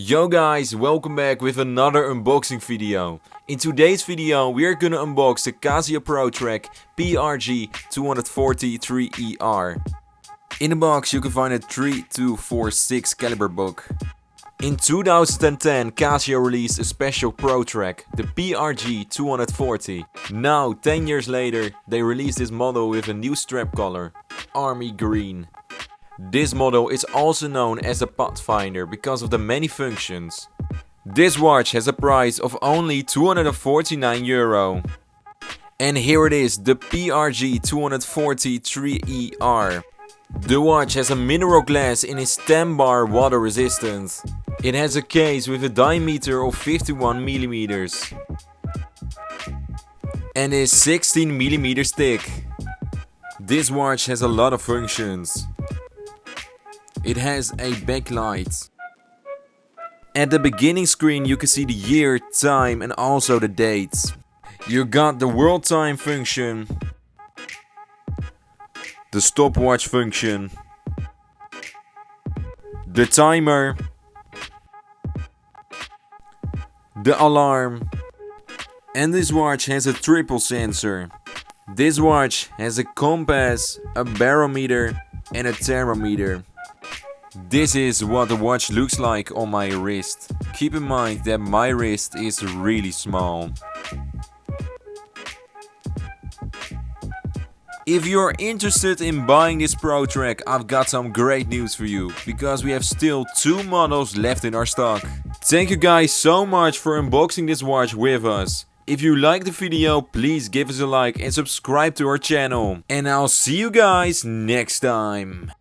Yo guys, welcome back with another unboxing video. In today's video we are gonna unbox the Casio Pro Trek PRG-240-3ER. In the box you can find a 3-2-4-6 caliber book. In 2010 Casio released a special Pro Trek, the PRG-240. Now 10 years later they released this model with a new strap color, army green. This model is also known as the Pathfinder because of the many functions. This watch has a price of only €249. And here it is, the PRG-240-3ER. The watch has a mineral glass in its 10 bar water resistance. It has a case with a diameter of 51mm and is 16mm thick. This watch has a lot of functions. It has a backlight. At the beginning screen you can see the year, time and also the dates. You got the world time function, the stopwatch function, the timer, the alarm, and this watch has a triple sensor. This watch has a compass, a barometer and a thermometer. This is what the watch looks like on my wrist. Keep in mind that my wrist is really small. If you're interested in buying this Pro Trek, I've got some great news for you, because we have still 2 models left in our stock. Thank you guys so much for unboxing this watch with us. If you liked the video, please give us a like and subscribe to our channel. And I'll see you guys next time.